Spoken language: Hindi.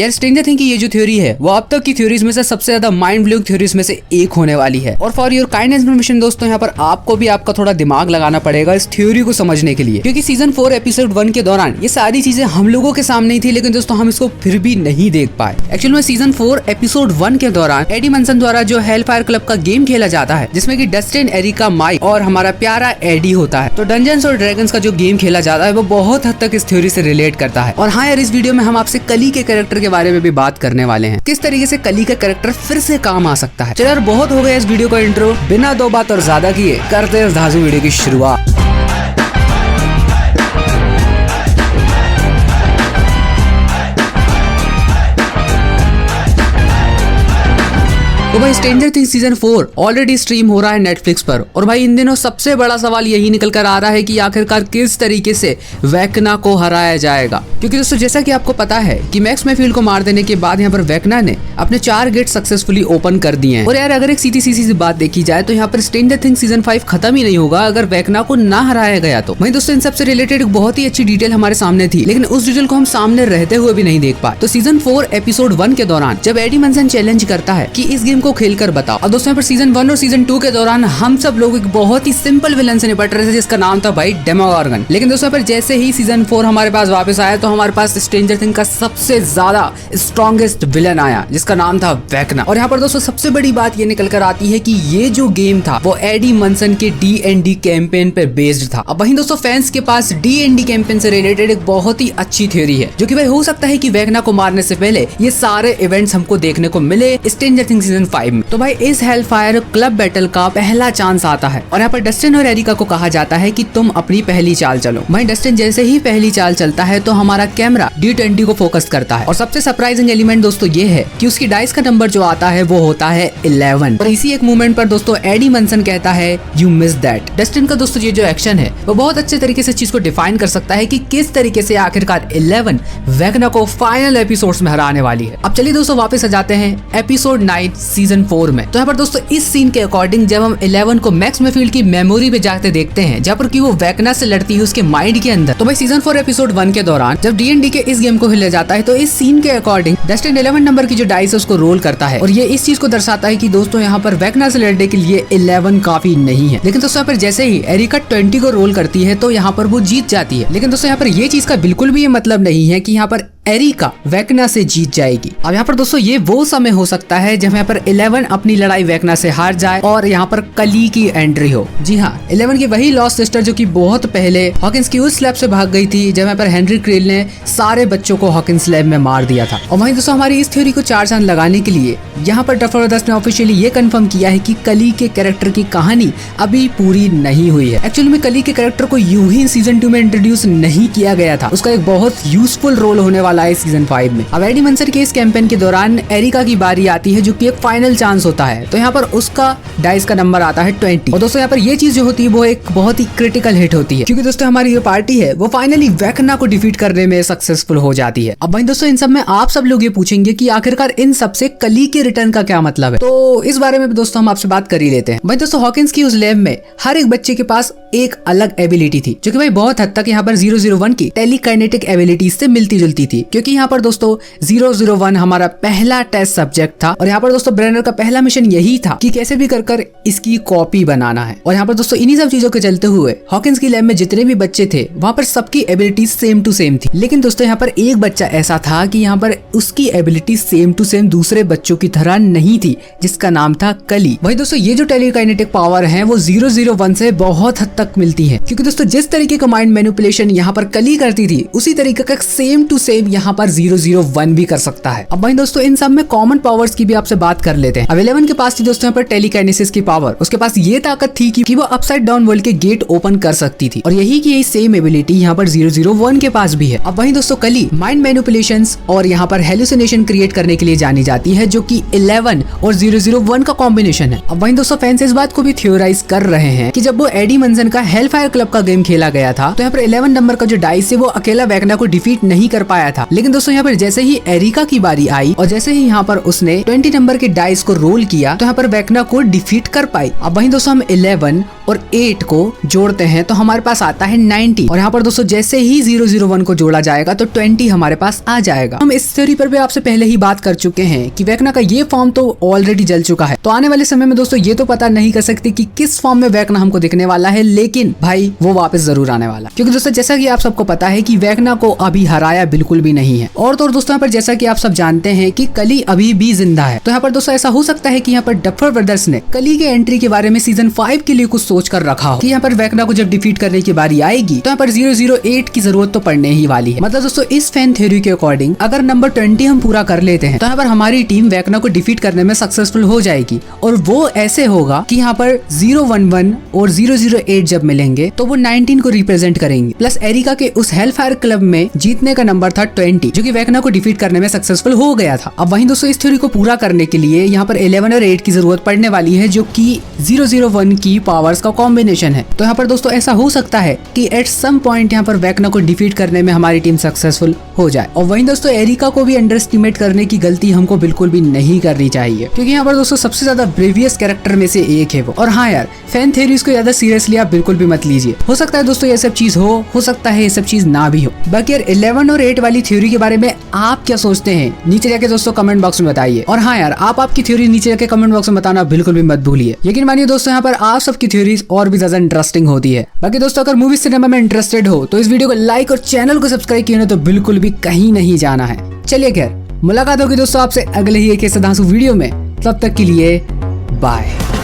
यार स्ट्रेंजर थिंग्स की ये जो थ्योरी है वो अब तक की थ्योरीज में से सबसे ज्यादा माइंड ब्लोइंग थ्योरीज में से एक होने वाली है। और फॉर योर काइंड इन्फॉर्मेशन दोस्तों, यहाँ पर आपको भी आपका थोड़ा दिमाग लगाना पड़ेगा इस थ्योरी को समझने के लिए, क्योंकि सीजन 4 एपिसोड 1 के दौरान ये सारी चीजें हम लोगों के सामने ही थी, लेकिन दोस्तों हम इसको फिर भी नहीं देख पाए। एक्चुअली में सीजन 4 एपिसोड 1 के दौरान एडी मंसन द्वारा जो हेलफायर क्लब का गेम खेला जाता है, जिसमें कि डस्टिन, एरिका, माइक और हमारा प्यारा एडी होता है, तो डंजन्स और ड्रैगन्स का जो गेम खेला जाता है वो बहुत हद तक इस थ्योरी से रिलेट करता है। और हाँ यार, इस वीडियो में हम आपसे कली के कैरेक्टर के बारे में भी बात करने वाले हैं, किस तरीके से कली का कैरेक्टर फिर से काम आ सकता है। चलो यार, बहुत हो गया इस वीडियो का इंट्रो, बिना दो बात और ज्यादा किए करते हैं इस धांसू वीडियो की शुरुआत। तो भाई stranger things season 4 already stream हो रहा है नेटफ्लिक्स पर, और भाई इन दिनों सबसे बड़ा सवाल यही निकल कर आ रहा है कि आखिरकार किस तरीके से वेकना को हराया जाएगा। क्योंकि दोस्तों जैसा कि आपको पता है कि मैक्स मैफील्ड को मार देने के बाद यहाँ पर वेकना ने अपने 4 गेट सक्सेसफुली ओपन कर दिए हैं। और यार अगर एक सीधी सी बात देखी जाए तो यहाँ पर स्ट्रेंजर थिंग्स सीजन 5 खत्म ही नहीं होगा अगर वेकना को ना हराया गया तो। वहीं दोस्तों इन सबसे रिलेटेड एक बहुत ही अच्छी डिटेल हमारे सामने थी, लेकिन उस डिटेल को हम सामने रहते हुए भी नहीं देख पाए। तो सीजन 4 एपिसोड 1 के दौरान जब एडी मंसन चैलेंज करता है कि इस गेम को खेलकर बताओ, और दोस्तों यहाँ पर सीजन 1 और सीजन 2 के दौरान हम सब लोग एक बहुत ही सिंपल विलन से निपट रहे थे जिसका नाम था भाई डेमोगोर्गन। लेकिन दोस्तों यहाँ पर जैसे ही सीजन 4 हमारे पास वापस आया तो हमारे पास स्ट्रेंजर थिंग्स का सबसे ज्यादा स्ट्रॉन्गेस्ट विलन आया जिसका नाम था वेकना। और यहाँ पर दोस्तों सबसे बड़ी बात ये निकल कर आती है कि ये जो गेम था वो एडी मंसन के D&D कैंपेन पर बेस्ड था। अब वहीं दोस्तों फैंस के पास D&D कैंपेन से रिलेटेड एक बहुत ही अच्छी थ्योरी है, जो कि भाई हो सकता है कि वेकना को मारने से पहले ये सारे इवेंट्स हमको देखने को मिले स्ट्रेंजर थिंग्स सीजन 5 में। तो भाई इस हेलफायर क्लब बैटल का पहला चांस आता है और यहाँ पर डस्टिन और एरिका को कहा जाता है कि तुम अपनी पहली चाल चलो। भाई डस्टिन जैसे ही पहली चाल चलता है तो हमारा कैमरा D20 को फोकस करता है, और सबसे सरप्राइजिंग एलिमेंट दोस्तों ये है कि उसकी डाइस का नंबर जो आता है वो होता है 11। और इसी एक मूवमेंट पर दोस्तों एडी मंसन कहता है यू मिस दैट। डस्टिन का दोस्तों ये जो एक्शन है वो बहुत अच्छे तरीके से चीज को डिफाइन कर सकता है कि किस तरीके से आखिरकार 11 वेकना को फाइनल एपिसोड्स में हराने वाली है। अब चलिए दोस्तों वापस आ जाते हैं एपिसोड 9 सीजन 4 में। तो यहाँ पर दोस्तों इस सीन के अकॉर्डिंग जब हम 11 को मैक्स मैफील्ड की मेमोरी पे जाते देखते हैं जहाँ पर कि वो वेकना से लड़ती है उसके माइंड के अंदर, तो भाई सीजन 4 एपिसोड 1 के दौरान जब D&D के इस गेम को खेला जाता है तो इस सीन के अकॉर्डिंग डस्टिन 11 नंबर की जो डाइस है उसको रोल करता है, और ये इस चीज को दर्शाता है कि दोस्तों यहाँ पर वेकना से लड़ने के लिए 11 काफी नहीं है। लेकिन दोस्तों यहाँ पर जैसे ही एरिका 20 को रोल करती है तो यहाँ पर वो जीत जाती है। लेकिन दोस्तों यहाँ पर ये चीज का बिल्कुल भी ये मतलब नहीं है कि यहाँ पर एरिका वेकना से जीत जाएगी। अब यहाँ पर दोस्तों ये वो समय हो सकता है जब यहाँ पर 11 अपनी लड़ाई वेकना से हार जाए और यहाँ पर कली की एंट्री हो। जी हाँ, 11 की वही लॉस्ट सिस्टर जो कि बहुत पहले हॉकिंस की उस लैब से भाग गई थी जब यहाँ पर हेनरी क्रेल ने सारे बच्चों को हॉकिंस लैब में मार दिया था। और वहीं दोस्तों हमारी इस थ्योरी को 4 चांद लगाने के लिए यहाँ पर डफर ब्रदर्स ने ऑफिशियली ये कंफर्म किया है कि कली के कैरेक्टर की कहानी अभी पूरी नहीं हुई है। एक्चुअली में कली के कैरेक्टर को यूं ही सीजन 2 में इंट्रोड्यूस नहीं किया गया था, उसका एक बहुत यूजफुल रोल होने वाला है सीजन 5 में। अब एडी मंसन के इस कैंपेन के दौरान एरिका की बारी आती है जो कि एक फाइनल चांस होता है, तो यहाँ पर उसका डाइस का नंबर आता है 20। और दोस्तों यहाँ पर ये चीज जो होती है वो एक बहुत ही क्रिटिकल हिट होती है, क्योंकि दोस्तों हमारी जो पार्टी है वो फाइनली वेकना को डिफीट करने में सक्सेसफुल हो जाती है। अब भाई दोस्तों इन सब में आप सब लोग ये पूछेंगे कि आखिरकार इन सब से कली के रिटर्न का क्या मतलब है, तो इस बारे में भी दोस्तों हम आपसे बात कर ही लेते हैं। भाई दोस्तों हॉकिंस की उस लैब में हर एक बच्चे के पास एक अलग एबिलिटी थी जो कि भाई बहुत हद तक यहाँ पर 001 की टेलीकाइनेटिक एबिलिटीज से मिलती जुलती थी, क्योंकि यहाँ पर दोस्तों 001 हमारा पहला टेस्ट सब्जेक्ट था, और यहाँ पर दोस्तों ब्रेनर का पहला मिशन यही था कि कैसे भी कर इसकी कॉपी बनाना है। और यहाँ पर दोस्तों इन्हीं सब चीजों के चलते हुए हॉकिंस की लैब में जितने भी बच्चे थे वहाँ पर सबकी एबिलिटी सेम टू सेम थी। लेकिन दोस्तों यहाँ पर एक बच्चा ऐसा था कि यहाँ पर उसकी एबिलिटी सेम टू सेम दूसरे बच्चों की तरह नहीं थी, जिसका नाम था कली। वही दोस्तों ये जो टेलीकाइनेटिक पावर है वो 001 से बहुत हद तक मिलती है, क्योंकि दोस्तों जिस तरीके का माइंड मैनिपुलेशन यहाँ पर कली करती थी उसी तरीके का सेम टू सेम यहाँ पर 001 भी कर सकता है। अब भाई दोस्तों इन सब में कॉमन पावर्स की भी आपसे बात कर लेते हैं। अब 11 के पास थी दोस्तों यहाँ पर टेलीकाइनेसिस की पावर, उसके पास ये ताकत थी कि वो अपसाइड डाउन वर्ल्ड के गेट ओपन कर सकती थी, और यही की यही सेम एबिलिटी यहाँ पर 001 के पास भी है। अब वहीं दोस्तों कली माइंड मैनिपुलेशंस और यहाँ पर हेलुसिनेशन क्रिएट करने के लिए जानी जाती है, जो कि 11 और 001 का कॉम्बिनेशन है। अब वहीं दोस्तों फैंस इस बात को भी थ्योराइज कर रहे हैं कि जब वो एडी मंसन का हेलफायर क्लब का गेम खेला गया था तो यहाँ पर 11 नंबर का जो डाइस है वो अकेला वेकना को डिफीट नहीं कर पाया था। लेकिन दोस्तों यहाँ पर जैसे ही एरिका की बारी आई और जैसे ही यहाँ पर उसने 20 नंबर के डाइस डाइस को रोल किया तो यहाँ पर वेक्ना को डिफीट कर पाई। अब वहीं दोस्तों हम 11 और 8 को जोड़ते हैं तो हमारे पास आता है 90 और यहाँ पर दोस्तों जैसे ही 001 को जोड़ा जाएगा तो 20 हमारे पास आ जाएगा। हम इस थ्योरी पर भी आपसे पहले ही बात कर चुके हैं कि वेक्ना का ये फॉर्म तो ऑलरेडी जल चुका है, तो आने वाले समय में दोस्तों ये तो पता नहीं कर सकते कि किस फॉर्म में वेक्ना हमको दिखने वाला है, लेकिन भाई वो वापस जरूर आने वाला, क्योंकि दोस्तों जैसा कि आप सबको पता है कि वेक्ना को अभी हराया बिल्कुल भी नहीं है। और तो दोस्तों यहाँ पर जैसा कि आप सब जानते हैं कि कली अभी भी जिंदा है, तो यहाँ पर दोस्तों ऐसा हो सकता है कि यहाँ पर डफर ब्रदर्स ने कली के एंट्री के बारे में सीजन 5 के लिए कुछ सोच कर रखा हो कि यहाँ पर वेक्ना को जब डिफीट करने की बारी आएगी तो यहाँ पर 008 की जरूरत तो पड़ने ही वाली है। मतलब दोस्तों इस फैन थ्योरी के अकॉर्डिंग अगर नंबर 20 हम पूरा कर लेते हैं तो यहाँ पर हमारी टीम वेक्ना को डिफीट करने में सक्सेसफुल हो जाएगी, और वो ऐसे होगा कि यहाँ पर 011 और 008 जब मिलेंगे तो वो 19 को रिप्रेजेंट करेंगे, प्लस एरिका के उस हेलफायर क्लब में जीतने का नंबर था 20 जो कि वेक्ना को डिफीट करने में सक्सेसफुल हो गया था। अब वहीं दोस्तों इस थ्योरी को पूरा करने के लिए यहाँ पर 11 और 8 की जरूरत पड़ने वाली है जो कि 001 की पावर्स का कॉम्बिनेशन है। तो यहाँ पर दोस्तों ऐसा हो सकता है कि एट सम पॉइंट यहाँ पर वेक्ना को डिफीट करने में हमारी टीम सक्सेसफुल हो जाए। और वहीं दोस्तों एरिका को भी अंडर एस्टिमेट करने की गलती हमको बिल्कुल भी नहीं करनी चाहिए, क्योंकि यहाँ पर दोस्तों सबसे ज्यादा ब्रेवियस कैरेक्टर में से एक है वो। और हाँ यार, फैन थ्योरीज को ज्यादा सीरियसली आप बिल्कुल भी मत लीजिए, हो सकता है दोस्तों ये सब चीज हो सकता है ये सब चीज ना भी हो। बाकी यार 11 और 8 वाली थ्योरी के बारे में आप क्या सोचते हैं नीचे जाके दोस्तों कमेंट बॉक्स में बताइए। और हाँ यार, आप आपकी थ्योरी नीचे जाके कमेंट बॉक्स में बताना बिल्कुल भी मत भूलिए। यकीन मानिए दोस्तों यहाँ पर आप सबकी थ्योरीज और भी ज्यादा इंटरेस्टिंग होती है। बाकी दोस्तों अगर मूवी सिनेमा में इंटरेस्टेड हो तो इस वीडियो को लाइक और चैनल को सब्सक्राइब किए ना तो बिल्कुल भी कहीं नहीं जाना है। चलिए खैर, मुलाकात होगी दोस्तों आपसे अगले ही एक ऐसे धांसू वीडियो में, तब तक के लिए बाय।